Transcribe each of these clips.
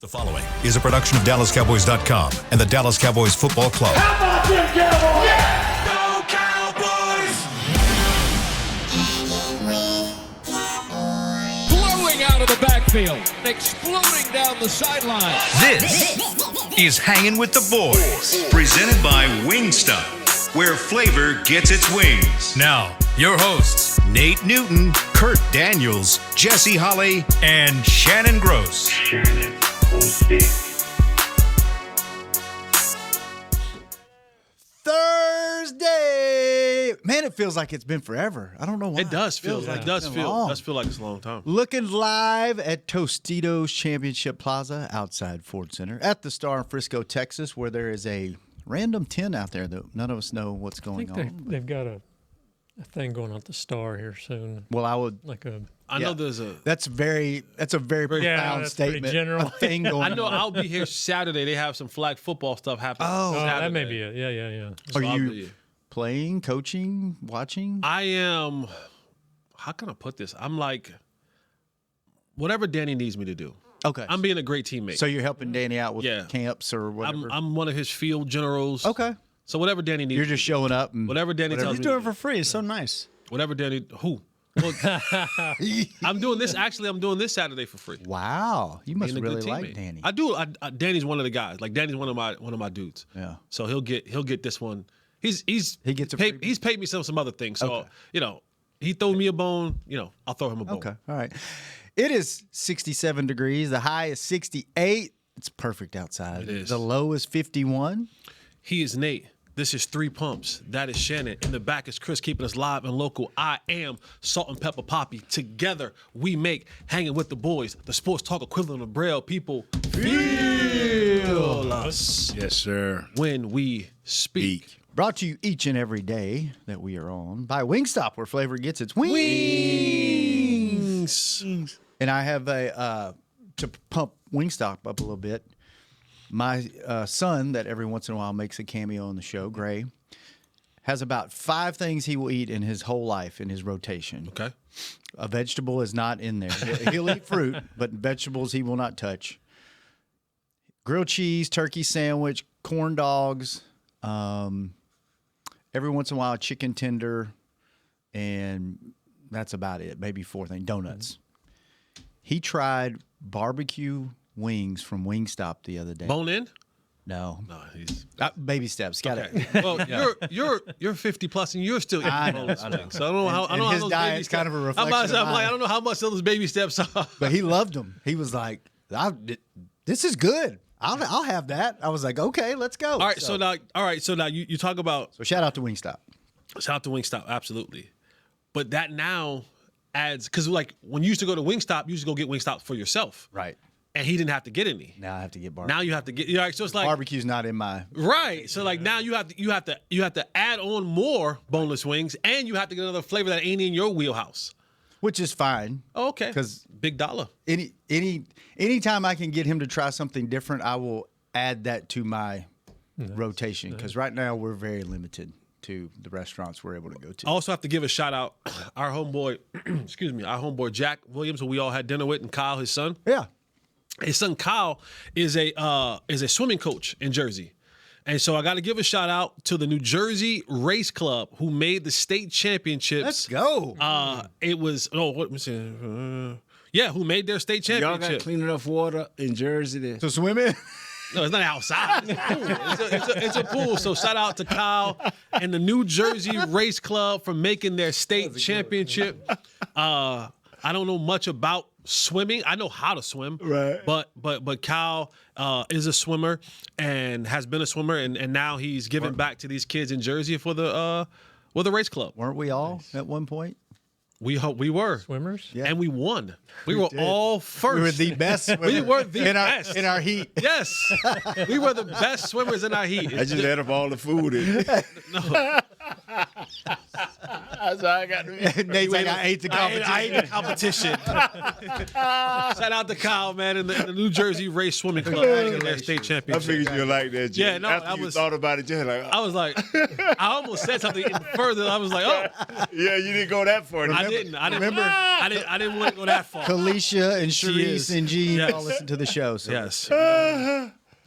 The following is a production of DallasCowboys.com and the Dallas Cowboys Football Club. How about them Cowboys? Yeah! Go Cowboys! Blowing out of the backfield, exploding down the sideline. This is Hangin' with the Boys, presented by Wingstop, where flavor gets its wings. Now, your hosts, Nate Newton, Kurt Daniels, Jesse Holley, and Shannon Gross. Thursday, man, it feels like it's been forever. I don't know why. It does feel like it's a long time. Looking live at Tostitos Championship Plaza outside Ford Center at the Star in Frisco, Texas, where there is a random tent out there that none of us know what's going on. They've got a thing going on at the Star here soon. Well, I would like a. I know there's a. That's a very profound that's statement. pretty general. A thing going I know on. I'll be here Saturday. They have some flag football stuff happening. Oh, that may be it. Yeah. Are I'll you be here. playing, coaching, watching? I am. How can I put this? I'm like, whatever Danny needs me to do. Okay. I'm being a great teammate. So you're helping Danny out with Yeah. camps or whatever? I'm one of his field generals. Okay. So whatever Danny needs. You're just showing up. And Whatever Danny tells He's me. doing to it for free. It's so nice. Whatever Danny. Who? Well, I'm doing this. Actually, I'm doing this Saturday for free. Wow. You must Being a really good like teammate. Danny. I do. Danny's one of the guys. Like Danny's one of my dudes. Yeah. So he'll get this one. He gets a paid, freebie? he's paid me some other things. So Okay. he throw me a bone. I'll throw him a bone. Okay. All right. It is 67 degrees. The high is 68. It's perfect outside. It is. The low is 51. He is Nate. This is Three Pumps. That is Shannon. In the back is Chris, keeping us live and local. I am Salt and Pepper Poppy. Together we make Hanging with the Boys, the sports talk equivalent of Braille. People feel us. Yes, sir. When we speak. Brought to you each and every day that we are on by Wingstop, where flavor gets its wings. And I have to pump Wingstop up a little bit. My son, that every once in a while makes a cameo on the show, Gray, has about 5 things he will eat in his whole life in his rotation. Okay. A vegetable is not in there. He'll eat fruit, but vegetables he will not touch. Grilled cheese, turkey sandwich, corn dogs, every once in a while chicken tender, and that's about it. Maybe 4 things. Donuts. He tried barbecue wings from Wingstop the other day. Bone in? No. No, he's Baby steps. Got okay. it. Well, you're 50 plus and you're still eating boneless wings. So I don't know how. I don't know how his those diet's baby steps. kind of a reflection of I'm like, mine. I don't know how much those baby steps are. But he loved them. He was like, "This is good. I'll have that." I was like, "Okay, let's go." All right, so now you talk about So shout out to Wingstop. shout out to Wingstop, absolutely. But that now adds because like when you used to go to Wingstop, you used to go get Wingstop for yourself, Right. and he didn't have to get any. Now I have to get barbecue. Now you have to get. Right, so it's like Barbecue's not in my. right. So like now you have to add on more boneless wings, and you have to get another flavor that ain't in your wheelhouse. Which is fine. Oh, okay, 'Cause big dollar. Anytime I can get him to try something different, I will add that to my rotation. Because right now we're very limited to the restaurants we're able to go to. I also have to give a shout out our homeboy, our homeboy Jack Williams, who we all had dinner with, and Kyle, his son. Yeah. His son Kyle is a swimming coach in Jersey. And so I got to give a shout out to the New Jersey Race Club who made the state championships. Let's go. It was who made their state Y'all got championship. clean enough water in Jersey there. So swimming. No, it's not outside. It's a pool. It's a pool. So shout out to Kyle and the New Jersey Race Club for making their state championship. I don't know much about swimming. I know how to swim. Right. But Kyle is a swimmer and has been a swimmer and now he's giving back to these kids in Jersey for the race club. Weren't we all at one point? We were Swimmers? Yeah. and we won. We were all first. We were the best swimmers. We were the best in our heat. Yes, we were the best swimmers in our heat. I just had up all the food in. That's all I got to be. Nate's like, I ate the competition. I ate the competition. Shout out to Kyle, man, in the New Jersey Race Swimming Club, in their state I championship. figured you like that, Jay. Yeah, no, After that you was- thought about it, you're like, I was like, I almost said something even further. I was like, oh, yeah, you didn't go that far. I didn't want to go that far. Kalisha and She Sharice is. and Gene Yes. all listen to the show. So. Yes.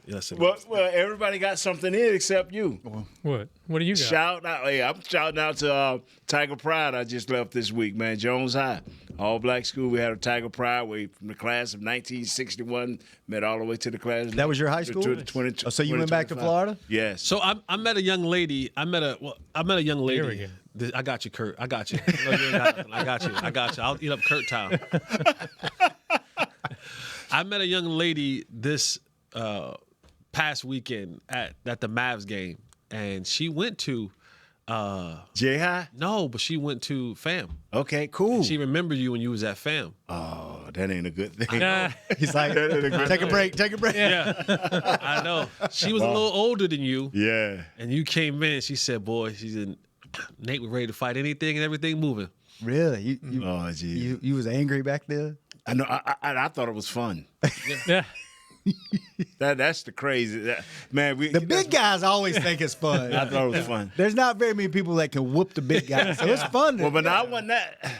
Yes. Well, everybody got something in except you. What? What do you got? Shout out! Hey, I'm shouting out to Tiger Pride. I just left this week, man. Jones High, all black school. We had a Tiger Pride. We from the class of 1961 met all the way to the class. That was your high school? To the 20, Oh, so you went back to 2025. Florida? Yes. So I met a young lady. I met a young Here we lady. I got you, Kurt. I got you. No, you ain't got nothing. I got you. I'll eat up Kurt Town. I met a young lady this past weekend at the Mavs game, and she went to J High. no, but she went to FAM. Okay, cool. She remembered you when you was at FAM. Oh, that ain't a good thing. Nah, He's like, take a break, take a break. Yeah, I know. She was a little older than you, Yeah. and you came in. She said, "Boy, Nate was ready to fight anything and everything moving." Really? Oh, gee. You was angry back then? I know. I thought it was fun. yeah. That's the crazy. Man, The big guys always think it's fun. I thought it was fun. There's not very many people that can whoop the big guys, so it's fun. Well, but I wasn't that.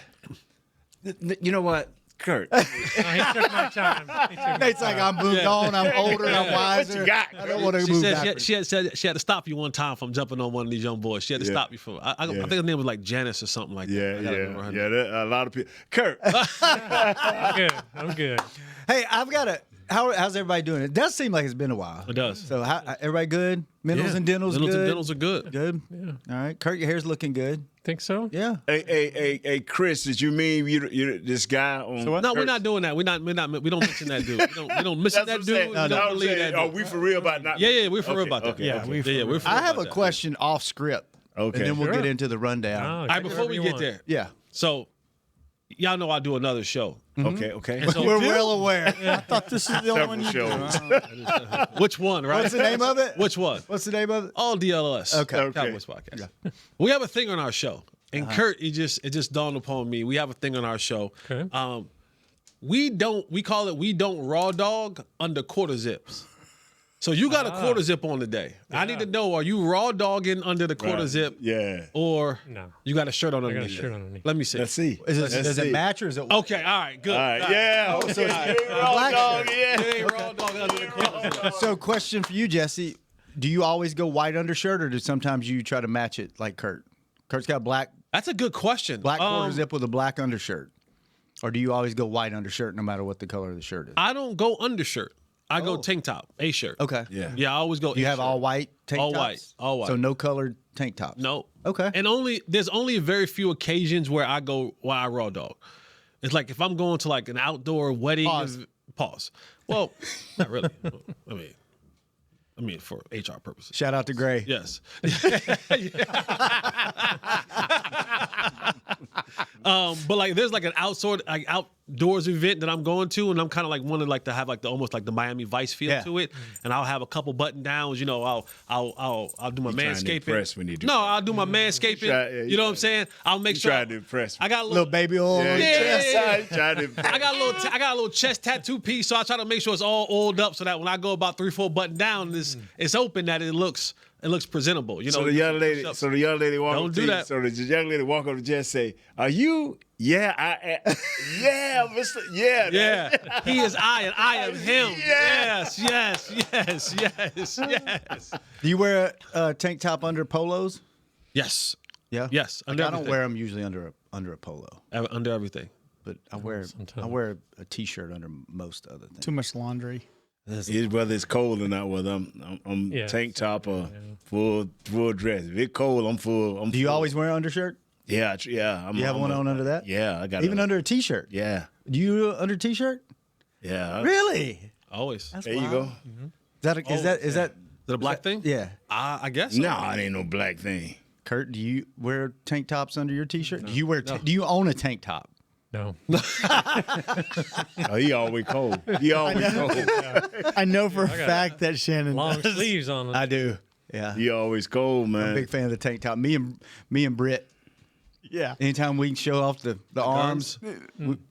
You know what, Kurt? No, he took my time. He took my It's like I'm moved on, I'm older, I'm wiser. What you got, I don't want to She move said backwards. she had said she had to stop you one time from jumping on one of these young boys. She had to Yeah. stop you from. I think her name was like Janice or something like that. Yeah, I gotta remember her name. yeah. A lot of people. Kurt, I'm good. I'm good. Hey, I've got a. How's everybody doing? It does seem like it's been a while. It does. So, everybody good? Mentals Yeah. and dentals Dentals good? and dentals are good. Good? Yeah. All right. Kurt, your hair's looking good. Think so? Yeah. hey, Chris, did you mean you this guy on? So what? No, we're Kurt's- not doing that. We don't mention that dude. We don't mention That's what that I'm dude. saying. We No, don't I'm believe saying, that are dude. we for real about not? Yeah, we're for real Okay, about that. okay, Yeah, okay. we're for real I have about a that. question off script. Okay. And then we'll Sure. get into the rundown. Oh, All right, before we get there, Yeah. so y'all know I do another show. Okay. And so, We're well aware. I thought this is the only one Several you do. shows. which one, right? What's the name of it? Which one? What's the name of it? All DLS. Okay. Cowboys podcast. We have a thing on our show. And Kurt, it just dawned upon me. We have a thing on our show. Okay. We call it we don't raw dog under quarter zips. So you got a quarter zip on today. I need to know, are you raw dogging under the quarter Right. zip? Yeah. or No. you got a shirt on got a underneath? shirt underneath. Let me see. Let's see. Does it match or is it? Okay, all right, good. All right. Yeah. Okay. black Dog, shirt. yeah. You ain't raw dog under the quarter zip. So, question for you, Jesse: do you always go white undershirt, or do sometimes you try to match it like Kurt? Kurt's got black That's a good question. quarter zip with a black undershirt, or do you always go white undershirt no matter what the color of the shirt is? I don't go undershirt. I go tank top, a shirt. Okay. Yeah. Yeah, I always go. Do you have A-shirt. all white tank All tops? white. All white. So no colored tank tops. No. Okay. And there's only very few occasions where I raw dog. It's like if I'm going to like an outdoor wedding. Pause. Well, not really. I mean for HR purposes. Shout out to Gray. Yes. But like there's like an outdoors event that I'm going to, and I'm kind of like wanting like to have like almost like the Miami Vice feel Yeah. to it, and I'll have a couple button downs. You know, I'll do my trying to manscaping. impress when you do No, that. I'll do my manscaping. You know what I'm saying? I'll make sure. Trying to impress. I got a Little baby oil. on the chest. Trying to impress. I got a little chest tattoo piece, so I try to make sure it's all oiled up so that when I go about 3-4 button down, it's open, that it looks presentable. You know. So the young lady, walk Don't up do to that. you, so the young lady walk up to Jess say, "Are you? Yeah, I am. Yeah, Mr. Yeah, Yeah, he is I and I am him. Yeah. Yes. Do you wear a tank top under polos? Yes. Yeah. Yes. Like, Under I don't everything. wear them usually under a polo, Under everything. but I wear a t-shirt under most other things. Too much laundry. Whether it's cold or not, whether I'm Yeah. tank top or full dress. If it's cold, I'm full. Do you always wear an undershirt? Yeah. Do you have one on under that? Yeah, I got Even under a t-shirt. Yeah, Do you under a t-shirt? yeah. Really? Always. There you go. Is that The black thing? yeah? I guess. So. No, it ain't no black thing. Kurt, do you wear tank tops under your t-shirt? Do you do you own a tank top? No. Oh, he always cold. He always cold. I know for a fact that Shannon Long does. sleeves on it. I do. Yeah. He always cold, man. Big fan of the tank top. Me and Britt Yeah. Anytime we can show off the arms,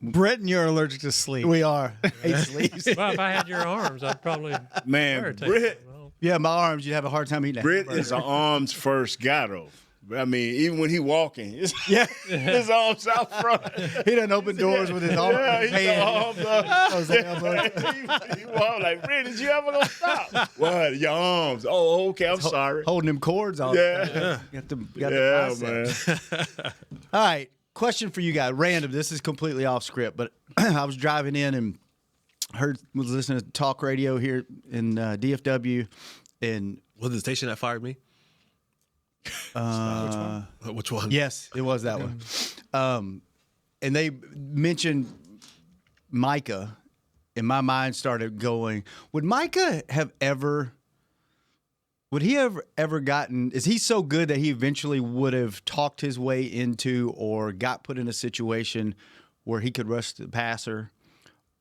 Brett and you're allergic to sleep. we are. Hate sleeves. Well, if I had your arms, I'd probably Man, irritate Britt, you. Well, Yeah, my arms, you'd have a hard time eating. Britt is an arms first guy, though. I mean, even when he walking, Yeah, his arms out front. he doesn't open doors with his arms. Yeah, he's arms up. Those elbows. He walk like, Britt, did you ever gonna stop? What? Your arms. Oh, okay, I'm sorry. Holding them cords all Yeah. the time. Got the Yeah, biceps. man. All right, question for you guys. Random. This is completely off script, but I was driving in and was listening to talk radio here in DFW, and Was it the station that fired me? Which one? yes, it was that one. And they mentioned Micah, and my mind started going, would Micah have ever gotten, is he so good that he eventually would have talked his way into or got put in a situation where he could rush the passer?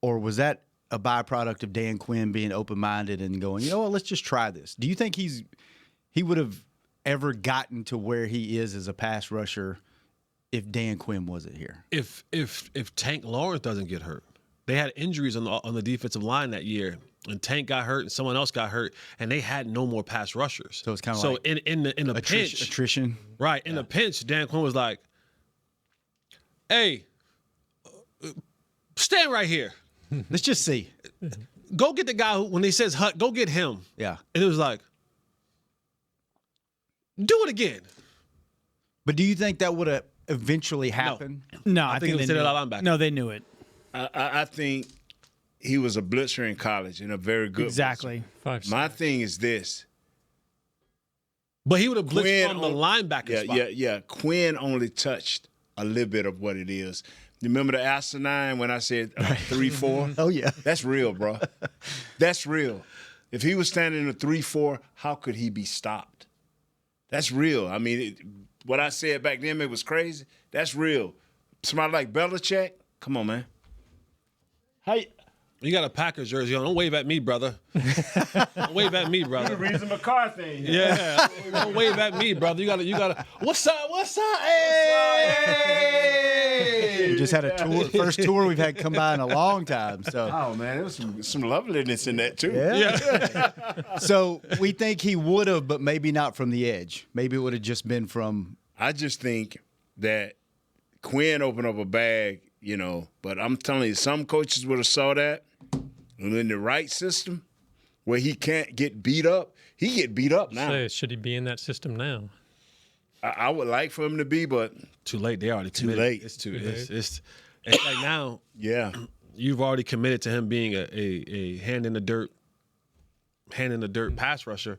Or was that a byproduct of Dan Quinn being open-minded and going, you know what, let's just try this? Do you think he would have ever gotten to where he is as a pass rusher if Dan Quinn wasn't here? If Tank Lawrence doesn't get hurt, they had injuries on the defensive line that year, and Tank got hurt and someone else got hurt, and they had no more pass rushers. So it's kind of so like in the pinch, attrition. right? In the pinch, Dan Quinn was like, "Hey, stand right here. Let's just see. Go get the guy who, when he says hut, go get him." Yeah. And it was like, do it again. But do you think that would have eventually happened? No, I think it was they still knew a it. linebacker. No, they knew it. I think he was a blitzer in college and a very good Exactly. 5 blitzer. My thing is this. But he would have blitzed Quinn on the linebacker spot. Yeah. Quinn only touched a little bit of what it is. You remember the asinine when I said 3-4? Oh, yeah. That's real, bro. That's real. If he was standing in a 3-4, how could he be stopped? That's real. I mean, what I said back then, it was crazy. That's real. Somebody like Belichick, come on, man. How You got a Packers jersey on. Don't wave at me, brother. Don't wave at me, brother. Reason McCarthy. Yeah. Don't wave at me, brother. You gotta. What's up? Hey! We just had a tour, first tour we've had come by in a long time. So, Oh, man, there was some loveliness in that, too. yeah. So we think he would have, but maybe not from the edge. Maybe it would have just been from. I just think that Quinn opened up a bag, but I'm telling you, some coaches would have saw that. And in the right system, where he can't get beat up, he get beat up now. Say, should he be in that system now? I would like for him to be, but Too late. They already committed. late. It's too. It's like now. yeah. You've already committed to him being a hand in the dirt pass rusher.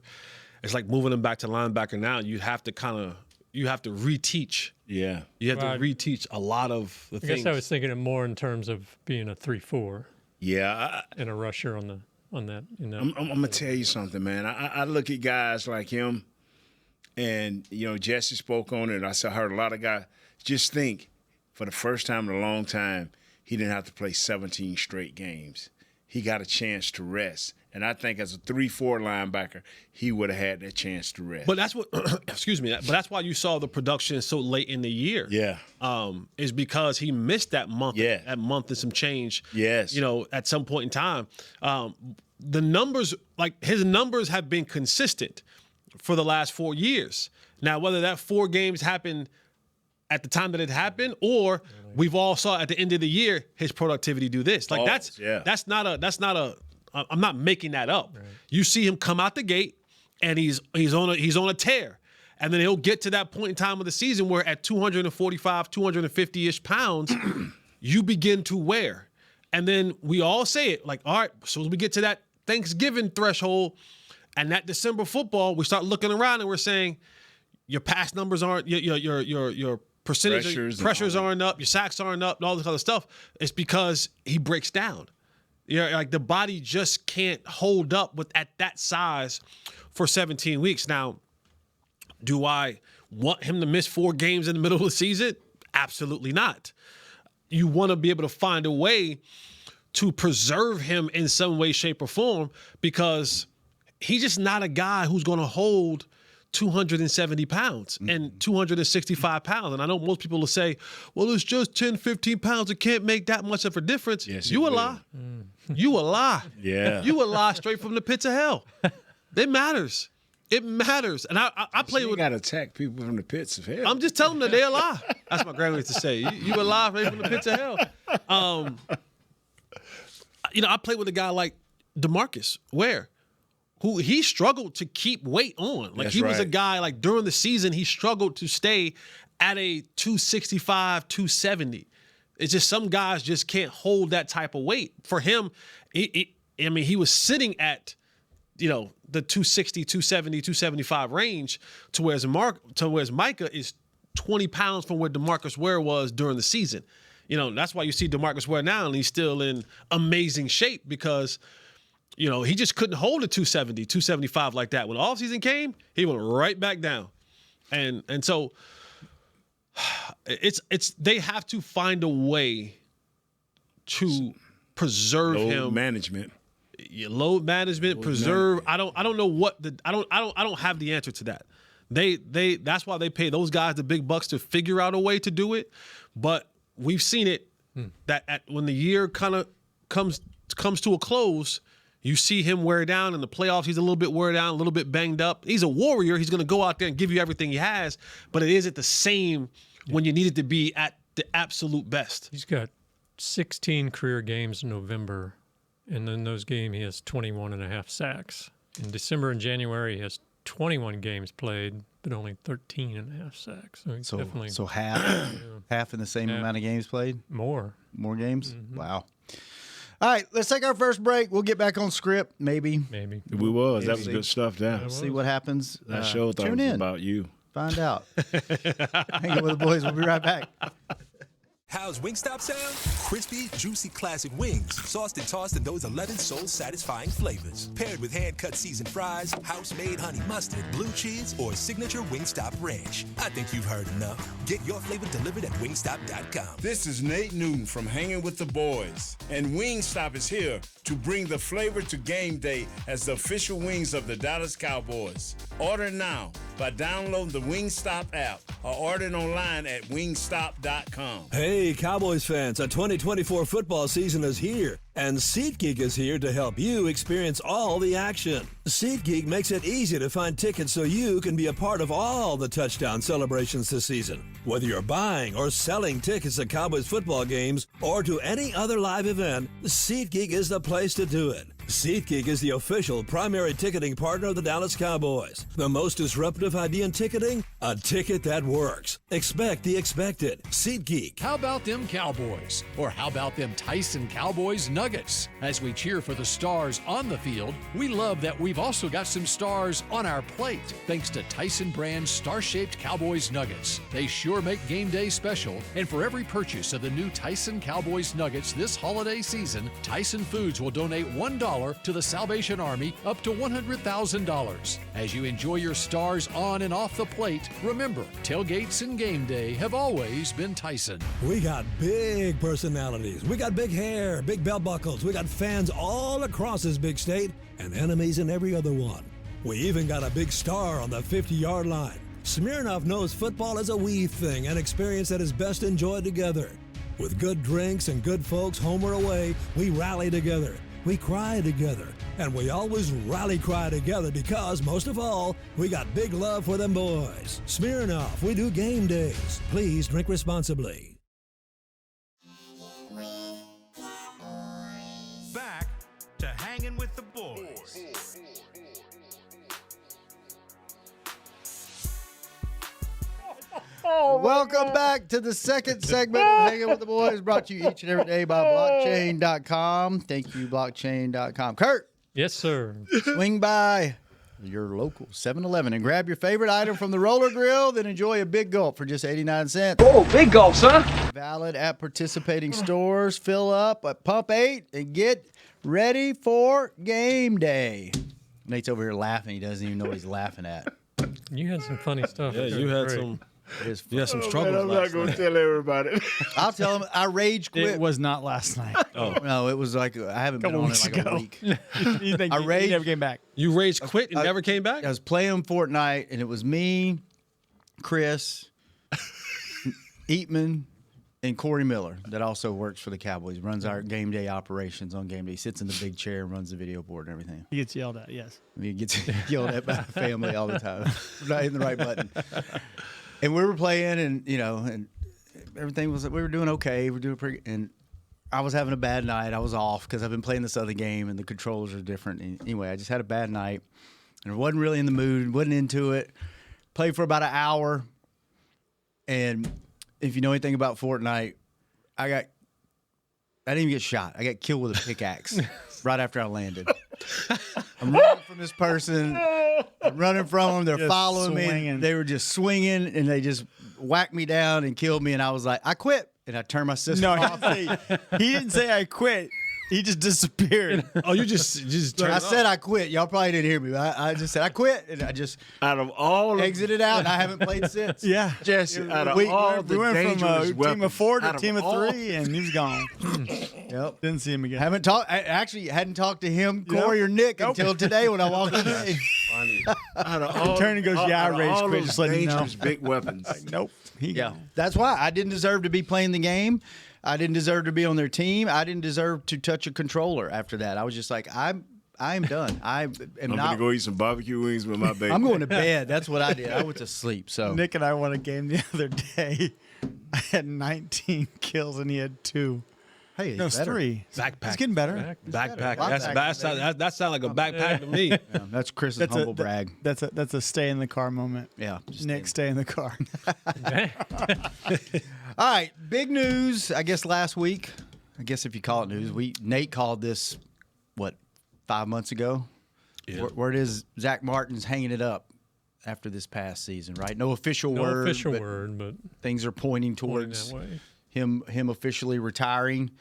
It's like moving him back to linebacker now. You have to reteach. Yeah. You have Right. to reteach a lot of the I things. guess I was thinking it more in terms of being a 3-4 Yeah. and a rusher on that. I'm going to tell you something, man. I look at guys like him, and, Jesse spoke on it. I heard a lot of guys just think, for the first time in a long time, he didn't have to play 17 straight games. He got a chance to rest. And I think as a 3-4 linebacker, he would have had that chance to rest. But that's what, excuse me, but that's why you saw the production so late in the year. Yeah. Is because he missed that month, Yeah. that month and some change. Yes. At some point in time. The numbers, like his numbers have been consistent for the last 4 years. Now, whether that 4 games happened at the time that it happened, or we've all saw at the end of the year his productivity do this. Like Always, that's not a. I'm not making that up. Right. You see him come out the gate, and he's on a tear, and then he'll get to that point in time of the season where at 245, 250-ish pounds, you begin to wear, and then we all say it like, all right, so as we get to that Thanksgiving threshold, and that December football, we start looking around and we're saying your pass numbers aren't your percentage pressures aren't up, your sacks aren't up, and all this other stuff. It's because he breaks down. Like the body just can't hold up at that size for 17 weeks. Now, do I want him to miss 4 games in the middle of the season? Absolutely not. You want to be able to find a way to preserve him in some way, shape, or form, because he's just not a guy who's going to hold 270 pounds and 265 pounds. And I know most people will say, well, it's just 10, 15 pounds. It can't make that much of a difference. Yes, you it a will. lie. You a lie. Yeah. You a lie straight from the pits of hell. It matters. It matters. And I play You with. got to attack people from the pits of hell. I'm just telling them that they a lie. That's my grandma used to say. You a lie straight from the pits of hell. I played with a guy like DeMarcus Ware, who he struggled to keep weight on. Like, That's he was a right. guy, like, during the season, he struggled to stay at a 265, 270. It's just some guys just can't hold that type of weight. For him, he was sitting at, the 260, 270, 275 range, to whereas Micah is 20 pounds from where DeMarcus Ware was during the season. That's why you see DeMarcus Ware now, and he's still in amazing shape because, he just couldn't hold a 270, 275 like that. When offseason came, he went right back down. And so they have to find a way to preserve him. management. Load management, preserve. I don't know I don't have the answer to that. That's why they pay those guys the big bucks to figure out a way to do it. But we've seen it that when the year kind of comes to a close, you see him wear down. In the playoffs, he's a little bit wear down, a little bit banged up. He's a warrior. He's going to go out there and give you everything he has, but it isn't the same when you need it to be at the absolute best. He's got 16 career games in November, and in those games he has 21 and a half sacks. In December and January, he has 21 games played, but only 13 and a half sacks. So he's definitely So half in the same amount of games played? more. More games? Wow. All right, let's take our first break. We'll get back on script, maybe. Maybe. We was. That was good stuff there. See what happens. That show thought it tune was in. about you. Find out. Hang with the boys. We'll be right back. How's Wingstop sound? Crispy, juicy classic wings, sauced and tossed in those 11 soul-satisfying flavors. Paired with hand-cut seasoned fries, house-made honey mustard, blue cheese, or signature Wingstop ranch. I think you've heard enough. Get your flavor delivered at wingstop.com. This is Nate Newton from Hanging with the Boys, and Wingstop is here to bring the flavor to game day as the official wings of the Dallas Cowboys. Order now by downloading the Wingstop app or ordering online at wingstop.com. Hey, Cowboys fans, a 2024 football season is here, and SeatGeek is here to help you experience all the action. SeatGeek makes it easy to find tickets so you can be a part of all the touchdown celebrations this season. Whether you're buying or selling tickets to Cowboys football games or to any other live event, SeatGeek is the place to do it. SeatGeek is the official primary ticketing partner of the Dallas Cowboys. The most disruptive idea in ticketing? A ticket that works. Expect the expected. SeatGeek. How about them Cowboys? Or how about them Tyson Cowboys Nuggets? As we cheer for the stars on the field, we love that we've also got some stars on our plate, thanks to Tyson brand star-shaped Cowboys Nuggets. They sure make game day special, and for every purchase of the new Tyson Cowboys Nuggets this holiday season, Tyson Foods will donate $1 to the Salvation Army up to $100,000. As you enjoy your stars on and off the plate, remember, tailgates and game day have always been Tyson. We got big personalities. We got big hair, big belt buckles. We got fans all across this big state and enemies in every other one. We even got a big star on the 50-yard line. Smirnoff knows football is a we thing, an experience that is best enjoyed together. With good drinks and good folks home or away, we rally together. We cry together, and we always rally cry together because, most of all, we got big love for them boys. Smirnoff, we do game days. Please drink responsibly. Back to Hanging with the Boys. Welcome back to the second segment of Hanging with the Boys, brought to you each and every day by blockchain.com. Thank you, blockchain.com. Kurt, Yes, sir. swing by your local 7-Eleven and grab your favorite item from the roller grill, then enjoy a big gulp for just 89 cents. Oh, big gulps, huh? Valid at participating stores. Fill up at Pump 8 and get ready for game day. Nate's over here laughing. He doesn't even know what he's laughing at. You had some funny stuff. Yeah, That you was had great. some It is You had some Man, struggles I'm not last going to night. tell everybody. I'll tell him I rage quit. It was not last night. No, it was like I haven't been Couple on it weeks like ago. a week. You think I you raged- never came back? You rage quit and never came back? I was playing Fortnite, and it was me, Chris, Eatman, and Corey Miller that also works for the Cowboys, runs our game day operations on game day. He sits in the big chair and runs the video board and everything. He gets yelled at. Yes. I mean, he gets yelled at by the family all the time. Not hitting the right button. And we were playing, and and everything was. We were doing okay. We were doing pretty. And I was having a bad night. I was off because I've been playing this other game, and the controls are different. And anyway, I just had a bad night, and I wasn't really in the mood. Wasn't into it. Played for about an hour, and if you know anything about Fortnite, I didn't even get shot. I got killed with a pickaxe right after I landed. I'm running from this person. I'm running from them. They're Just following me. swinging. They were just swinging, and they just whacked me down and killed me. And I was like, I quit. And I turned my system No, off. he didn't say I quit. He just disappeared. Oh, you just turned I it said off. I quit. Y'all probably didn't hear me. But I just said I quit, and I just Out of all exited out, and I haven't played since. Yeah. Jesse, out of We- all the We went from dangerous a team weapons, of 4 to out a team of all- 3, and he was gone. Yep. Didn't see him again. Haven't talked. I actually hadn't talked to him, Yep. Corey, or Nick Nope. until today when I walked in. Out of all, Turn and goes, yeah, I out of rage all quit, those just letting you know. dangerous big weapons. Nope. He Yeah, gone. that's why I didn't deserve to be playing the game. I didn't deserve to be on their team. I didn't deserve to touch a controller after that. I was just like, I am done. I am I'm not. gonna go eat some barbecue wings with my baby. I'm going to bed. That's what I did. I went to sleep. So Nick and I won a game the other day. I had 19 kills, and he had 2. hey, it's No, it's better. 3. Backpack. He's getting better. Backpack. Backpack. That sounds like a backpack to me. Yeah, that's Chris's humble brag. That's a stay in the car moment. Yeah, just Nick, stay in the car. All right, big news. I guess last week. I guess if you call it news, Nate called this 5 months ago. Yeah. Word is Zack Martin's hanging it up after this past season, right? No official No word. official but word, but things are pointing pointing towards that way. him officially retiring.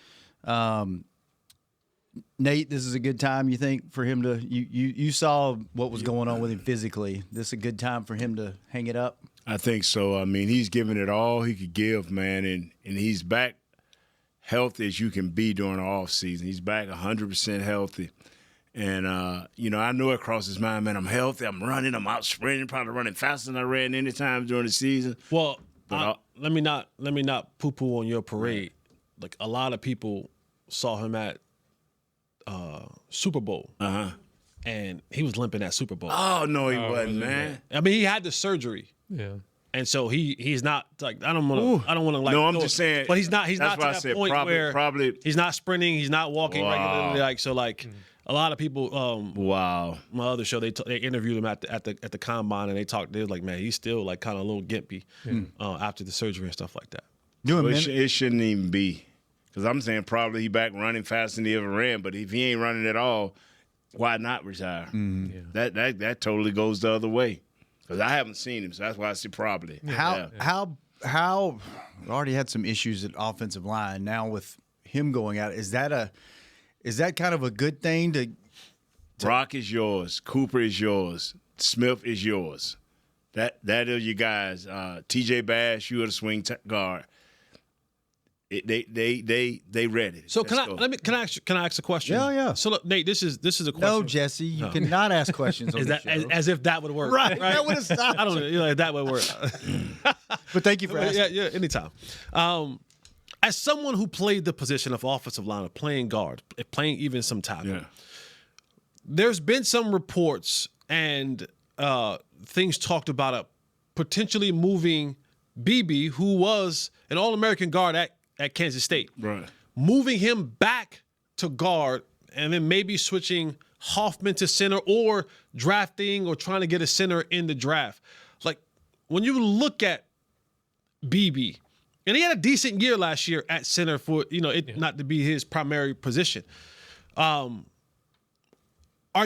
Nate, this is a good time, you think, for him to you saw what was going on with him physically. This is a good time for him to hang it up? I think so. I mean, he's given it all he could give, man, and he's back healthy as you can be during the off season. He's back 100% healthy. And, I know it crosses his mind, man, I'm healthy, I'm running, I'm out sprinting, probably running faster than I ran any time during the season. Well, But let me not poo-poo on your parade. Like a lot of people saw him at Super Bowl, and he was limping at Super Bowl. Oh, no, he wasn't, man. I mean, he had the surgery, Yeah. and so he's not like I don't want to like. No, I'm just saying. but he's not that's to why I that said point where probably. he's not sprinting, he's not walking regularly. Like so, like a lot of people. Wow. My other show, they interviewed him at the combine, and they was like, man, he's still like kind of a little gimpy after the surgery and stuff like that. Well, it shouldn't even be. Because I'm saying probably he back running faster than he ever ran. But if he ain't running at all, why not retire? That totally goes the other way. Because I haven't seen him, so that's why I say probably. How we already had some issues at offensive line. Now with him going out, is that kind of a good thing to Brock is yours. Cooper is yours. Smith is yours. That are your guys. T.J. Bass, you are the swing guard. They ready. So Let's can I ask a question? Yeah. So look, Nate, this is a question. No, Jesse, you cannot ask questions on Is this that show. as if that would work? Right, that would've stopped I don't know. If that would work. But thank you for asking. Yeah, anytime. As someone who played the position of offensive line, of playing guard, playing even some tackle, there's been some reports and things talked about potentially moving Beebe, who was an All-American guard at Kansas State, Right. moving him back to guard and then maybe switching Hoffman to center or drafting or trying to get a center in the draft. Like when you look at Beebe, and he had a decent year last year at center for, not to be his primary position. Are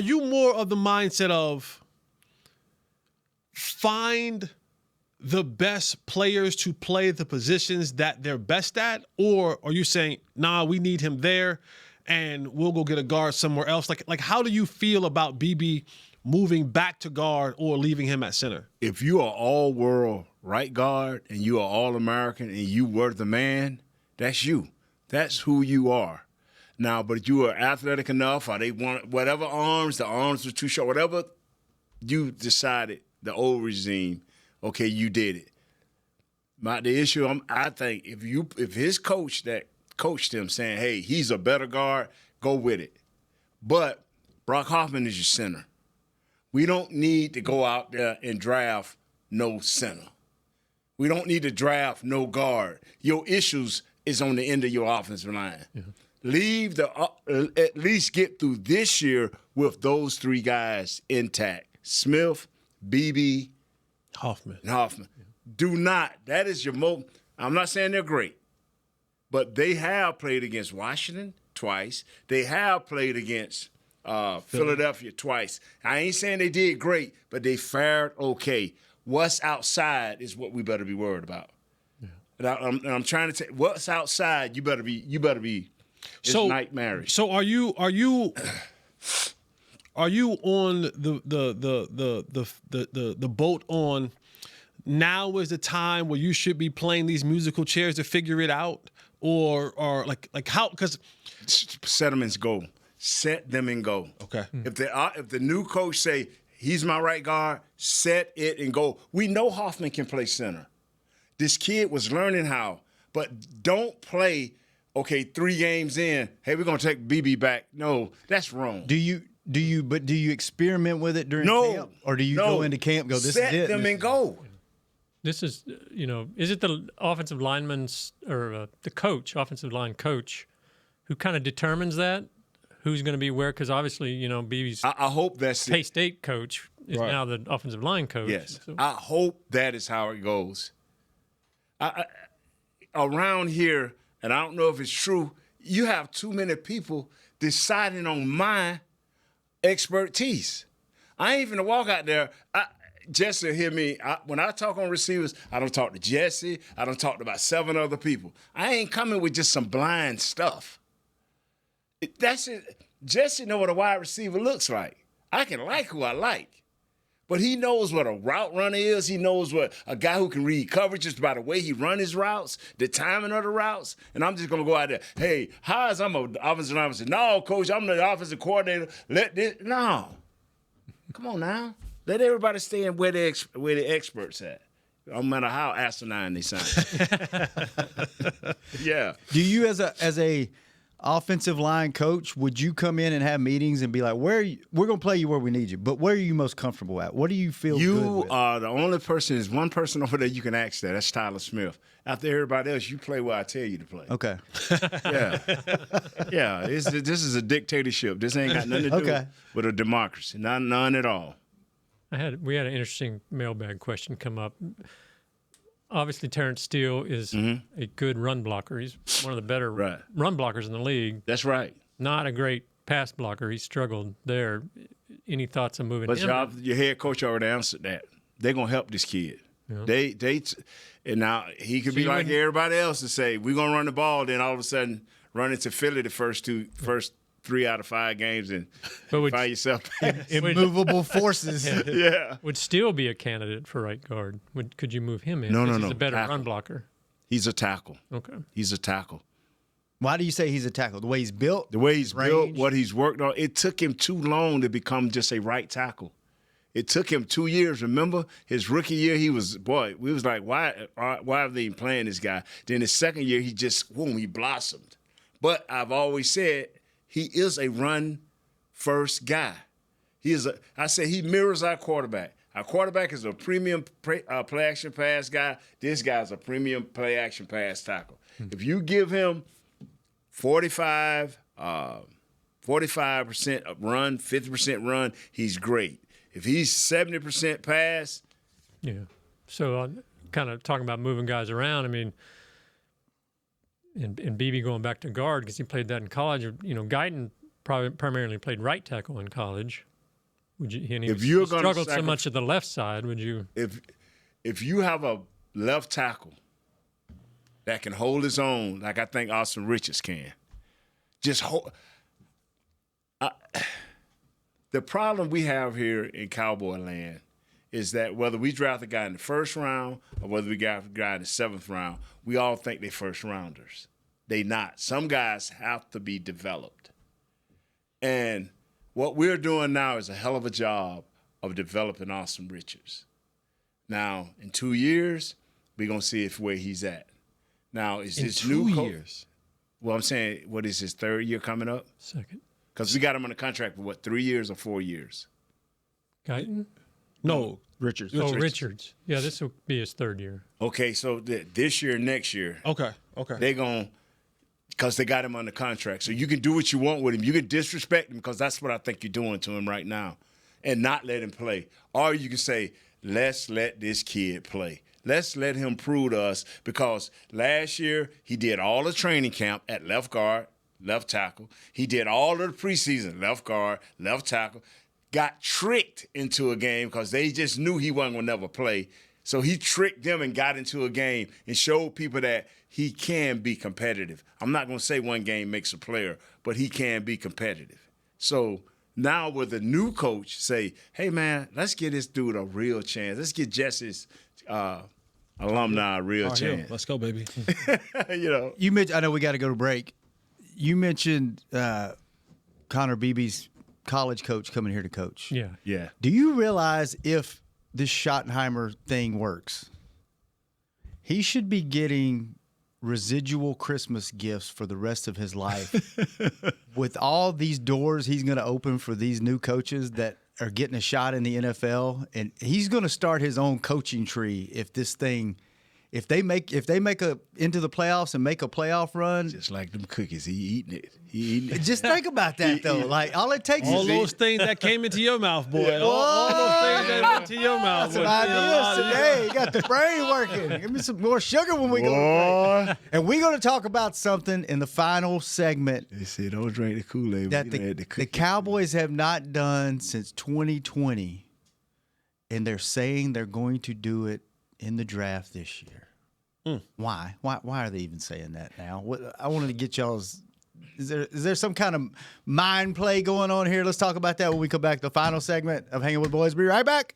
you more of the mindset of find the best players to play the positions that they're best at? Or are you saying, nah, we need him there and we'll go get a guard somewhere else? Like how do you feel about Beebe moving back to guard or leaving him at center? If you are all-world right guard and you are All-American and you were the man, that's you. That's who you are. Now, but you are athletic enough, or they want whatever the arms were too short, whatever you decided, the old regime, okay, you did it. The issue, I think, if his coach that coached him saying, hey, he's a better guard, go with it. But Brock Hoffman is your center. We don't need to go out there and draft no center. We don't need to draft no guard. Your issues is on the end of your offensive line. Yeah. Leave at least get through this year with those three guys intact. Smith, Beebe, Hoffman. And Hoffman. Yeah. Do not. That is your most. I'm not saying they're great, but they have played against Washington twice. They have played against Philadelphia twice. I ain't saying they did great, but they fared okay. What's outside is what we better be worried about. Yeah. And I'm trying to say, what's outside? You better be. It's nightmarish. So are you on the boat on? Now is the time where you should be playing these musical chairs to figure it out, or like how? Because set them and go. Set them and go. Okay. If the new coach say he's my right guard, set it and go. We know Hoffman can play center. This kid was learning how, but don't play. Okay, 3 games in. Hey, we're gonna take Beebe back. No, that's wrong. Do you experiment with it during camp, or do you go into camp and go, this set is it? Them and go. This is, is it the offensive lineman's or the coach, offensive line coach, who kind of determines that? Who's going to be where? Because obviously, Beebe's I hope that's K-State coach is now the offensive line coach. Yes. So. I hope that is how it goes. Around here, and I don't know if it's true, you have too many people deciding on my expertise. I ain't even walk out there. Jesse hear me. When I talk on receivers, I don't talk to Jesse. I don't talk to about 7 other people. I ain't coming with just some blind stuff. That's it. Jesse know what a wide receiver looks like. I can like who I like. But he knows what a route runner is. He knows what a guy who can read coverages by the way he run his routes, the timing of the routes. And I'm just going to go out there, hey, I'm an offensive lineman. No, coach, I'm the offensive coordinator. No. Come on now. Let everybody stay in where the experts at. No matter how asinine they sound. Yeah. Do you, as a offensive line coach, would you come in and have meetings and be like, we're going to play you where we need you, but where are you most comfortable at? What do you feel good with? You are the only person, there's one person over there you can ask that. That's Tyler Smith. After everybody else, you play where I tell you to play. Okay. Yeah. Yeah. This is a dictatorship. This ain't got nothing to do with a democracy. None at all. We had an interesting mailbag question come up. Obviously, Terrence Steele is a good run blocker. He's one of the better run blockers in the league. That's right. Not a great pass blocker. He struggled there. Any thoughts on moving him? But your head coach already answered that. They're going to help this kid. Yeah. And now he could be like everybody else and say, we're going to run the ball, then all of a sudden run into Philly the first 3 out of 5 games and find yourself immovable forces. Yeah. Would Steele be a candidate for right guard? Could you move him in? No. He's a better run blocker. He's a tackle. Okay. He's a tackle. Why do you say he's a tackle? The way he's built? The way he's built, what he's worked on. It took him too long to become just a right tackle. It took him 2 years. Remember, his rookie year, we was like, why are they even playing this guy? Then his second year, he blossomed. But I've always said, he is a run-first guy. I say he mirrors our quarterback. Our quarterback is a premium play-action pass guy. This guy's a premium play-action pass tackle. If you give him 45% run, 50% run, he's great. If he's 70% pass. Yeah. So kind of talking about moving guys around, I mean, and Beebe going back to guard because he played that in college. Guyton probably primarily played right tackle in college. If you're going to struggled so much at the left side, would you? If you have a left tackle that can hold his own, like I think Austin Richards can, just hold. The problem we have here in Cowboy land is that whether we draft a guy in the first round or whether we draft a guy in the 7th round, we all think they're first rounders. They not. Some guys have to be developed. And what we're doing now is a hell of a job of developing Austin Richards. Now, in 2 years, we're going to see where he's at. Now, is this new coach? 2 years? Well, I'm saying, what is his 3rd year coming up? 2nd. Because we got him on a contract for, 3 years or 4 years? Guyton? No, Richards. Richards. Yeah, this will be his 3rd year. Okay, so this year, next year. Okay. They're going to, because they got him under contract. So you can do what you want with him. You can disrespect him because that's what I think you're doing to him right now and not let him play. Or you can say, let's let this kid play. Let's let him prove to us because last year he did all the training camp at left guard, left tackle. He did all of the preseason, left guard, left tackle. Got tricked into a game because they just knew he wasn't going to never play. So he tricked them and got into a game and showed people that he can be competitive. I'm not going to say one game makes a player, but he can be competitive. So now with the new coach say, hey, man, let's give this dude a real chance. Let's give Jesse's alumni a real chance. Let's go, baby. You mentioned, I know we got to go to break. You mentioned Connor Beebe's college coach coming here to coach. Yeah. Do you realize if this Schottenheimer thing works, he should be getting residual Christmas gifts for the rest of his life with all these doors he's going to open for these new coaches that are getting a shot in the NFL, and he's going to start his own coaching tree if this thing if they make a into the playoffs and make a playoff run. Just like them cookies, he eating it. Just think about that though. Like all it takes all is those things that came into your mouth, boy. All those things that went into your mouth. Some ideas today. You got the brain working. Give me some more sugar when we go to break. And we're going to talk about something in the final segment. They say don't drink the Kool-Aid. That the Cowboys have not done since 2020, and they're saying they're going to do it in the draft this year. Why? Why are they even saying that now? I wanted to get y'all's. Is there some kind of mind play going on here? Let's talk about that when we come back to the final segment of Hanging with Boys. Be right back.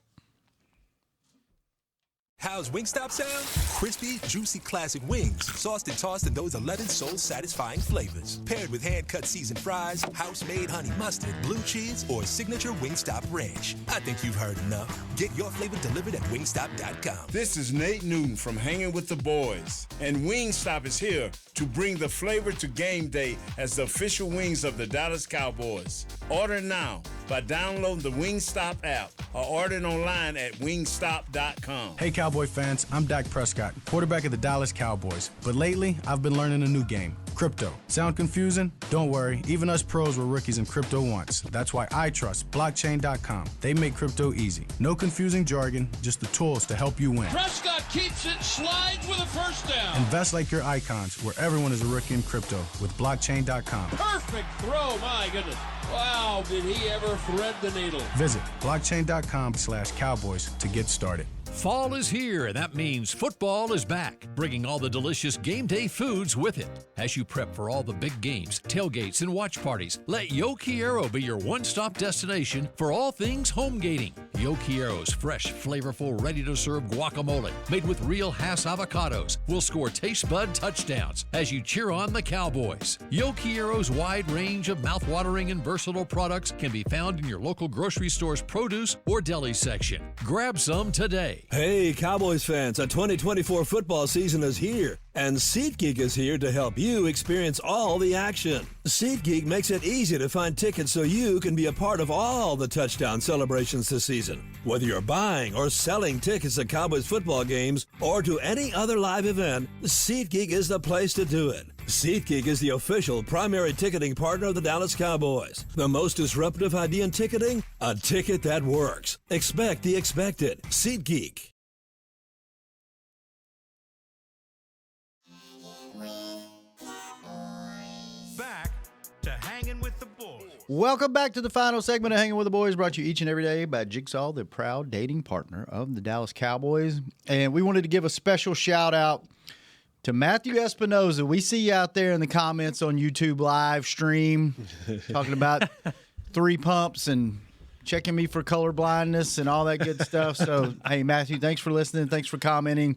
How's Wingstop sound? Crispy, juicy classic wings, sauced and tossed in those 11 soul-satisfying flavors. Paired with hand-cut seasoned fries, house-made honey mustard, blue cheese, or signature Wingstop ranch. I think you've heard enough. Get your flavor delivered at wingstop.com. This is Nate Newton from Hanging with the Boys, and Wingstop is here to bring the flavor to game day as the official wings of the Dallas Cowboys. Order now by downloading the Wingstop app or ordering online at wingstop.com. Hey Cowboy fans, I'm Dak Prescott, quarterback of the Dallas Cowboys. But lately, I've been learning a new game, crypto. Sound confusing? Don't worry, even us pros were rookies in crypto once. That's why I trust blockchain.com. They make crypto easy. No confusing jargon, just the tools to help you win. Prescott keeps it, slides with a first down. Invest like your icons, where everyone is a rookie in crypto with blockchain.com. Perfect throw, my goodness. Wow, did he ever thread the needle? Visit blockchain.com/Cowboys to get started. Fall is here, and that means football is back, bringing all the delicious game day foods with it. As you prep for all the big games, tailgates, and watch parties, let Yo Quiero be your one-stop destination for all things home gating. Yo Quiero's fresh, flavorful, ready-to-serve guacamole, made with real Hass avocados, will score taste bud touchdowns as you cheer on the Cowboys. Yo Quiero's wide range of mouthwatering and versatile products can be found in your local grocery store's produce or deli section. Grab some today. Hey, Cowboys fans, a 2024 football season is here, and SeatGeek is here to help you experience all the action. SeatGeek makes it easy to find tickets so you can be a part of all the touchdown celebrations this season. Whether you're buying or selling tickets to Cowboys football games or to any other live event, SeatGeek is the place to do it. SeatGeek is the official primary ticketing partner of the Dallas Cowboys. The most disruptive idea in ticketing? A ticket that works. Expect the expected. SeatGeek. Back to Hanging with the Boys. Welcome back to the final segment of Hanging with the Boys, brought to you each and every day by Jigsaw, the proud dating partner of the Dallas Cowboys. And we wanted to give a special shout out to Matthew Espinoza. We see you out there in the comments on YouTube live stream talking about 3 pumps and checking me for color blindness and all that good stuff. So, hey, Matthew, thanks for listening. Thanks for commenting.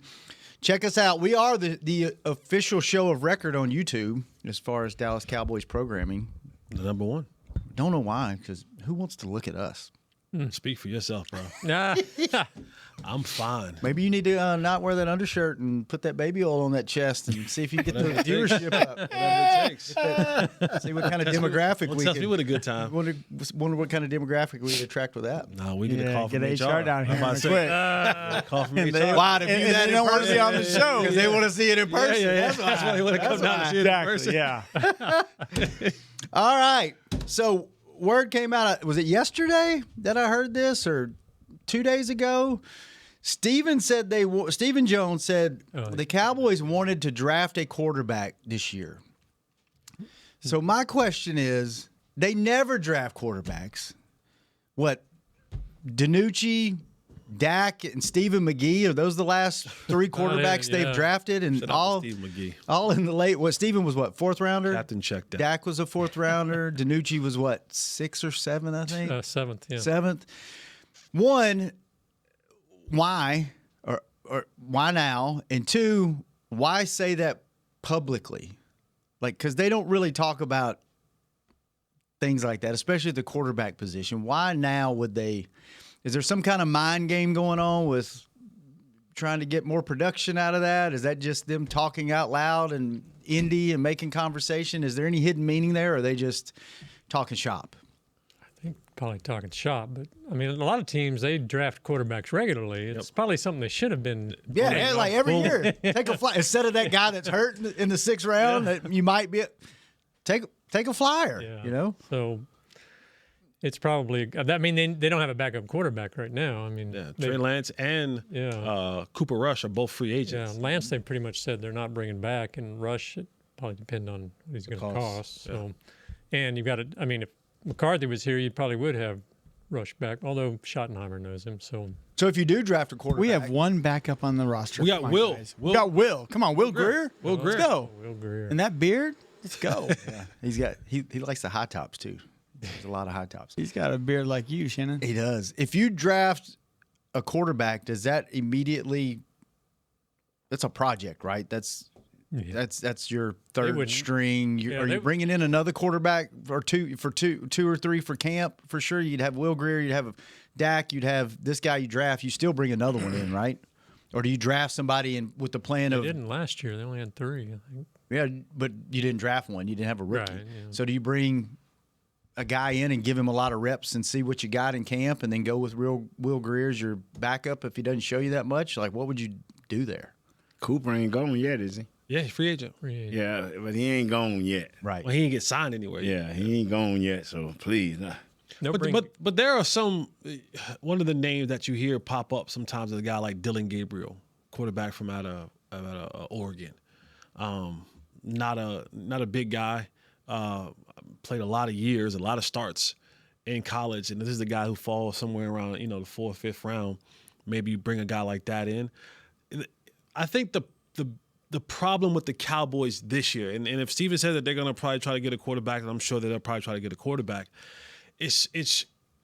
Check us out. We are the official show of record on YouTube as far as Dallas Cowboys programming. The number one. Don't know why, because who wants to look at us? Speak for yourself, bro. Nah. I'm fine. Maybe you need to not wear that undershirt and put that baby oil on that chest and see if you get the viewership up. Whatever it takes. See what kind of demographic we Tell can. me what a good time. Wonder what kind of demographic we would attract with that. No, we need a call from get HR. HR down here I'm about to quick. say, call from HR. Why to view and that they in don't want to person? be on the show Because they want to see it in person. Yeah. That's why they want to come down and see it in person. Yeah. All right. So word came out. Was it yesterday that I heard this, or 2 days ago? Stephen Jones said the Cowboys wanted to draft a quarterback this year. So my question is, they never draft quarterbacks. What, DiNucci, Dak, and Stephen McGee, are those the last three quarterbacks they've drafted? And Shout out to Steve McGee. all in the late. What, Stephen was what, fourth rounder? Captain checked out. Dak was a fourth rounder. DiNucci was what, 6th or 7th, I think? 7th, yeah. 7th. One, why or why now? And two, why say that publicly? Like, because they don't really talk about things like that, especially at the quarterback position. Why now would they? Is there some kind of mind game going on with trying to get more production out of that? Is that just them talking out loud and indie and making conversation? Is there any hidden meaning there, or are they just talking shop? Probably talking shop, but I mean, a lot of teams, they draft quarterbacks regularly. It's probably something they should have been. Yeah, like every year, take a fly instead of that guy that's hurt in the 6th round. That you might be take a flyer. Yeah. You know, so it's probably. I mean, they don't have a backup quarterback right now. I mean, Trey Lance and Cooper Rush are both free agents. Yeah, Lance, they pretty much said they're not bringing back, and Rush, it probably depend on what he's going to cost. So, and you've got to. I mean, if McCarthy was here, you probably would have Rush back, although Schottenheimer knows him. So if you do draft a quarterback, We have one backup on the roster. We got Come on, Will. guys. We got Will. Come on, Will Greer. Will Greer. Let's go. Will Greer. And that beard, let's go. he likes the high tops too. There's a lot of high tops. He's got a beard like you, Shannon. He does. If you draft a quarterback, does that immediately? That's a project, right? That's your third string. Are you bringing in another quarterback or two or three for camp? For sure, you'd have Will Greer, you'd have Dak, you'd have this guy you draft. You still bring another one in, right? Or do you draft somebody in with the plan they of? didn't last year. They only had 3, I think. Yeah, but you didn't draft one. You didn't have a rookie. Right, yeah. So do you bring a guy in and give him a lot of reps and see what you got in camp, and then go with Will Greer as your backup if he doesn't show you that much? Like, what would you do there? Cooper ain't gone yet, is he? Yeah, he's free agent. Yeah, but he ain't gone yet. Right. Well, he ain't get signed anywhere. Yeah, he ain't gone yet. So please, nah. But there are some. One of the names that you hear pop up sometimes is a guy like Dylan Gabriel, quarterback from out of Oregon. Not a big guy. Played a lot of years, a lot of starts in college, and this is the guy who falls somewhere around the 4th, 5th round. Maybe you bring a guy like that in. I think the problem with the Cowboys this year, and if Steven says that they're going to probably try to get a quarterback, and I'm sure that they'll probably try to get a quarterback, it's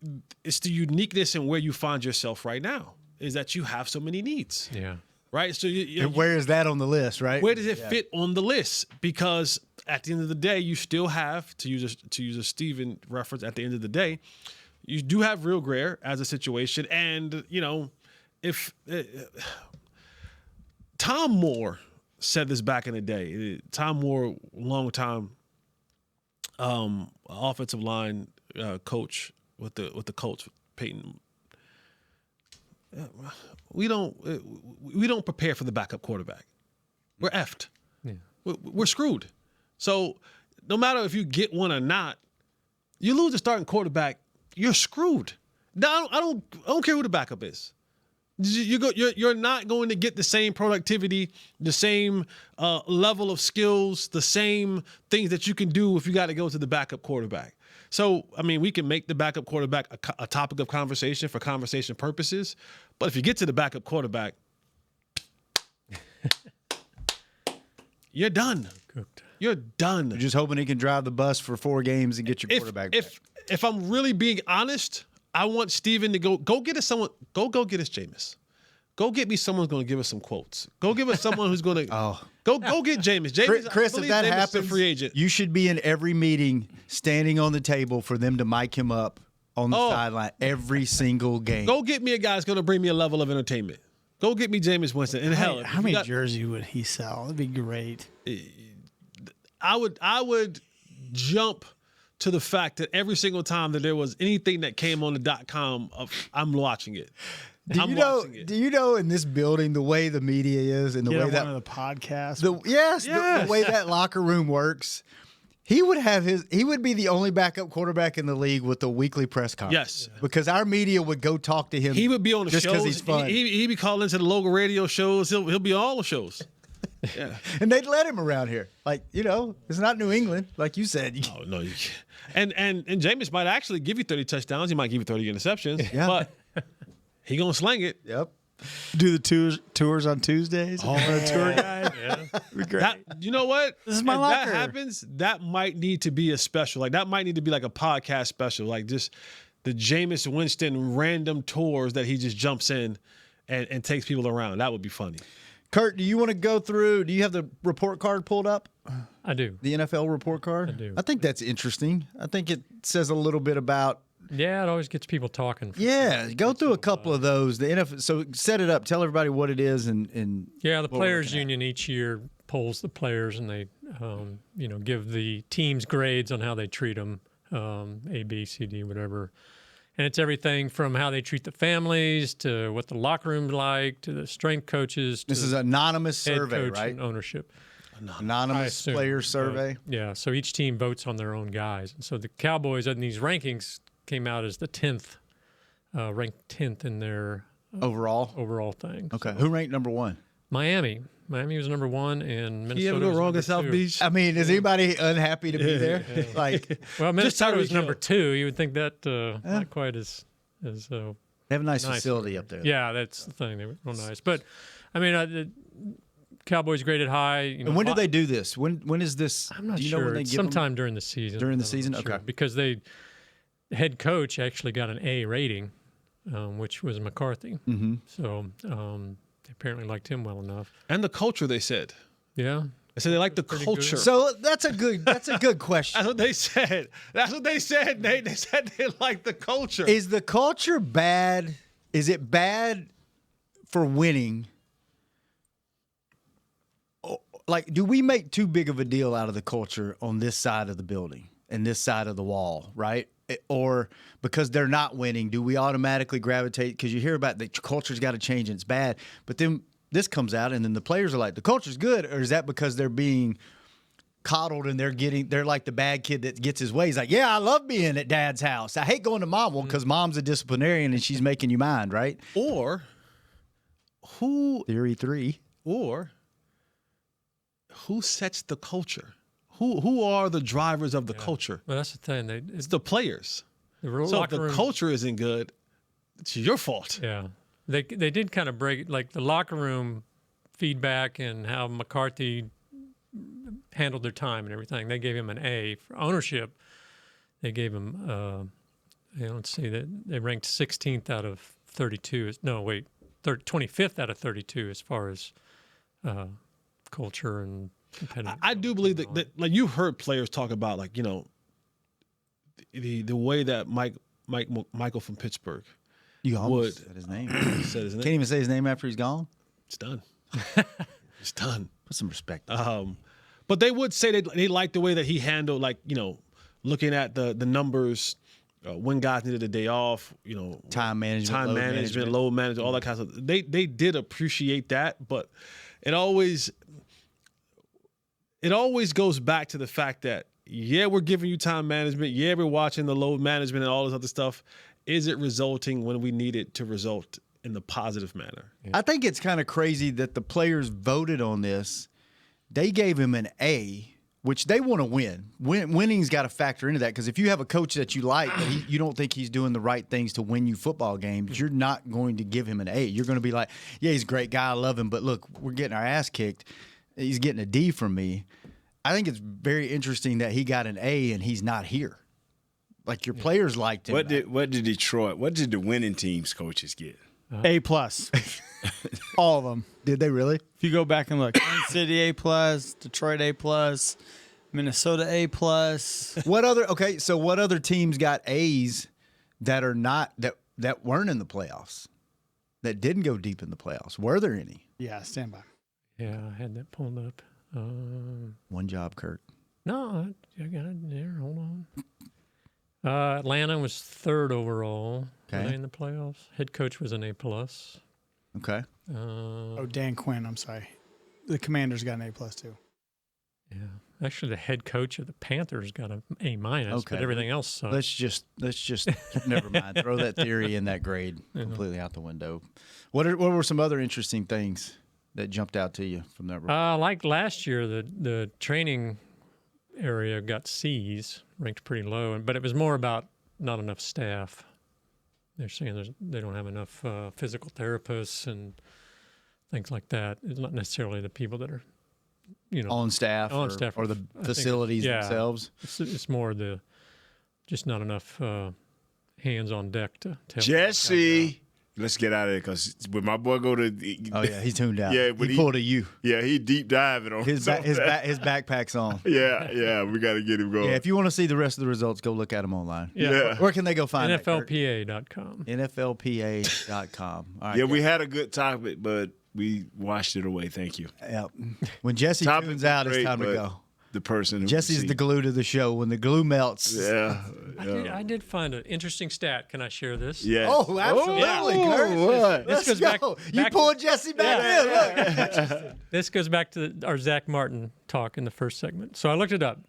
the uniqueness in where you find yourself right now is that you have so many needs. Yeah. Right? So where is that on the list, right? Where does it fit on the list? Because at the end of the day, you still have, to use a Steven reference, at the end of the day, you do have Will Greer as a situation. And, if Tom Moore said this back in the day. Tom Moore, long time offensive line coach with the Colts, Peyton. We don't prepare for the backup quarterback. We're effed. Yeah. We're screwed. So no matter if you get one or not, you lose a starting quarterback, you're screwed. Now I don't care who the backup is. You're not going to get the same productivity, the same level of skills, the same things that you can do if you got to go to the backup quarterback. So, I mean, we can make the backup quarterback a topic of conversation for conversation purposes, but if you get to the backup quarterback, you're done. Cooked. You're done. You're just hoping he can drive the bus for 4 games and get your quarterback back. If I'm really being honest, I want Steven to go get us someone. Go get us Jameis. Go get me someone who's going to give us some quotes. Go give us someone who's going to go get Jameis. Jameis, Chris, if that Jameis happens, is a free agent. You should be in every meeting, standing on the table for them to mic him up on the sideline every single game. Go get me a guy that's going to bring me a level of entertainment. Go get me Jameis Winston. And hell, how many jerseys would he sell? That'd be great. I would jump to the fact that every single time that there was anything that came on the .com, I'm watching it. Do you know in this building the way the media is and the way that one of the podcasts? The way that locker room works, he would be the only backup quarterback in the league with a weekly press conference. Yes, because our media would go talk to him. He would be on the just shows. Because he's fun. He'd be calling into the local radio shows. He'll be on all the shows. Yeah, and they'd let him around here. Like, it's not New England, like you said. Oh no, you can't. And Jameis might actually give you 30 touchdowns. He might give you 30 interceptions. Yeah. But he gonna sling it. Yep. Do the tours on Tuesdays? Oh, a tour guide? Yeah. Be great. You know what? This is my if locker. that happens, that might need to be a special. Like, that might need to be like a podcast special. Like, just the Jameis Winston random tours that he just jumps in and takes people around. That would be funny. Kurt, do you want to go through? Do you have the report card pulled up? I do. The NFL report card? I do. I think that's interesting. I think it says a little bit about. Yeah, it always gets people talking. Yeah, go through a couple of those. The NFL. So set it up. Tell everybody what it is and yeah, the Players Union each year polls the players and they, give the teams grades on how they treat them, A, B, C, D, whatever. And it's everything from how they treat the families to what the locker room's like to the strength coaches. This is an anonymous head survey, coach right? And ownership. Anonymous player survey. Yeah, so each team votes on their own guys. And so the Cowboys in these rankings came out as the 10th, ranked 10th in their overall thing. Okay, So, who ranked number one? Miami. Miami was number one, and Minnesota. You ever go was wrong number in South two. Beach? I mean, is anybody unhappy to be there? Like, Well, Minnesota was Tyreek number Hill. 2. You would think that not quite as they have a nice facility up there. Yeah, that's the thing. They were real nice. But I mean, the Cowboys graded high. And when do they do this? When is this? I'm not do you sure. know when they It's give them? sometime during the season. During the I'm not season? sure. Okay. Because the head coach actually got an A rating, which was McCarthy. Mm-hmm. So they apparently liked him well enough. And the culture, they said. Yeah. They said they like the Pretty culture. good. So that's a good question. That's what they said. That's what they said. They said they like the culture. Is the culture bad? Is it bad for winning? Like, do we make too big of a deal out of the culture on this side of the building and this side of the wall, right? Or because they're not winning, do we automatically gravitate? Because you hear about the culture's got to change and it's bad, but then this comes out and then the players are like, the culture's good, or is that because they're being coddled and they're like the bad kid that gets his way? He's like, yeah, I love being at dad's house. I hate going to mom. Well, because mom's a disciplinarian and she's making you mind, right? Or Theory 3. Or who sets the culture? Who are the drivers of the culture? Well, that's the thing. It's the players. The So if locker the room, culture isn't good, it's your fault. Yeah. They did kind of break, like the locker room feedback and how McCarthy handled their time and everything. They gave him an A. For ownership, they gave him, let's see, they ranked 16th out of 32. No, wait, 25th out of 32 as far as culture and competitive. I do believe that like you've heard players talk about, like, the way that Michael from Pittsburgh. You almost said his name. Can't even say his name after he's gone. It's done. It's done. Put some respect. But they would say they like the way that he handled, like, looking at the numbers, when guys needed a day off, time management, load management, all that kind of stuff. They did appreciate that, but it always goes back to the fact that, yeah, we're giving you time management. Yeah, we're watching the load management and all this other stuff. Is it resulting when we need it to result in the positive manner? Yeah. I think it's kind of crazy that the players voted on this. They gave him an A, which they want to win. Winning's got to factor into that, because if you have a coach that you like, but you don't think he's doing the right things to win you football games, you're not going to give him an A. You're going to be like, yeah, he's a great guy. I love him. But look, we're getting our ass kicked. He's getting a D from me. I think it's very interesting that he got an A and he's not here. Like your players liked him. What did Detroit? What did the winning teams coaches get? A+. All of them. Did they really? If you go back and look, Kansas City A+, Detroit A+, Minnesota A+. What other teams got A's that are not that weren't in the playoffs? That didn't go deep in the playoffs? Were there any? Yeah, stand by. Yeah, I had that pulled up. One job, Kurt. No, I got it there. Hold on. Atlanta was 3rd overall in the playoffs. Head coach was an A+. Okay. Dan Quinn, I'm sorry. The Commanders got an A+ too. Yeah. Actually, the head coach of the Panthers got an A-, but everything else sucked. Let's just never mind. Throw that theory and that grade completely out the window. What were some other interesting things that jumped out to you from that? Like last year, the training area got C's, ranked pretty low, but it was more about not enough staff. They're saying they don't have enough physical therapists and things like that. It's not necessarily the people that are, on staff or the facilities themselves. It's more just not enough hands on deck to help. Jesse. Let's get out of there because when my boy go to he tuned out. Yeah, he pulled a U. Yeah, he deep diving on his backpack's on. Yeah, we got to get him going. Yeah, if you want to see the rest of the results, go look at them online. Yeah. Where can they go find NFLPA.com. NFLPA.com. All right. Yeah, we had a good topic, but we washed it away. Thank you. Yeah. When Jesse tunes out, it's time to go. The person Jesse's the glue to the show. When the glue melts. Yeah. I did find an interesting stat. Can I share this? Yeah. Oh, absolutely, Kurt. What? This goes go. You pulled Jesse back in. Look. This goes back to our Zack Martin talk in the first segment. So I looked it up.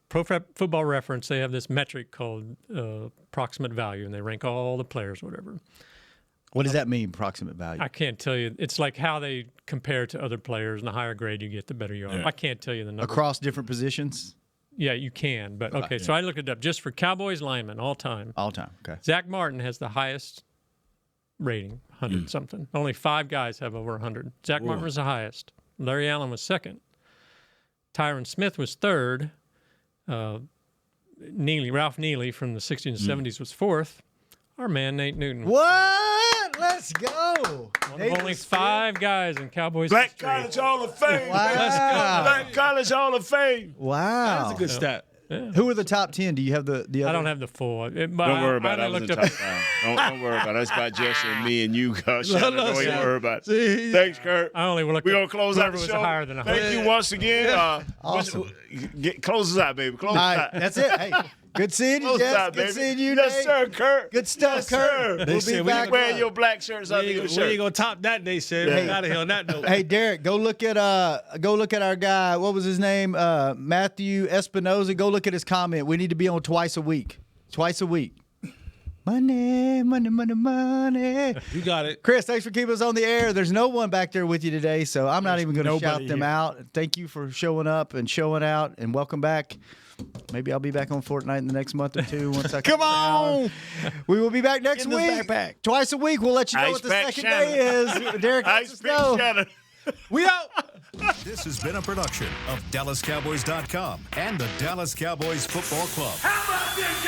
Pro Football Reference, they have this metric called approximate value, and they rank all the players, whatever. What does that mean, approximate value? I can't tell you. It's like how they compare to other players, and the higher grade you get, the better you are. Yeah. I can't tell you the number. Across different positions? Yeah, you can. But okay, so I looked it up just for Cowboys linemen all time. All time, okay. Zack Martin has the highest rating, 100-something. Only 5 guys have over 100. Zack Martin was the highest. Larry Allen was 2nd. Tyron Smith was 3rd. Ralph Neely from the 60s and 70s was 4th. Our man, Nate Newton. What? Let's go. Only 5 guys in Cowboys Black history. College Hall of Fame. Wow. Let's go. Black College Hall of Fame. Wow. That's a good stat. Yeah. Who are the top 10? Do you have the other? I don't have the full. Don't worry about it. I was in the top 5. Don't worry about it. That's about Jesse and me and you. Don't even worry about it. Thanks, Kurt. I only looked. We're going to close out the was show. Higher than 100. Thank you once again. Awesome. Close us out, baby. Close us out. That's it. Hey, good seeing you, Jess. Good seeing you, Yes, Nate. sir, Kurt. Good stuff, yes, Kurt. Sir. We'll be back. Wearing your black shirts under your We shirt. ain't gonna top that. They said. We're out of here on that note. Hey, Derek, go look at our guy. What was his name? Matthew Espinoza. Go look at his comment. We need to be on twice a week. Twice a week. Money, money, money, money. You got it. Chris, thanks for keeping us on the air. There's no one back there with you today, so I'm not even going to shout them out. Thank you for showing up and showing out, and welcome back. Maybe I'll be back on Fortnite in the next month or two. Once I come on. We will be back next week. Twice a week. We'll let you know what the second day is. Derek, let us know. We out. This has been a production of DallasCowboys.com and the Dallas Cowboys Football Club. How about this?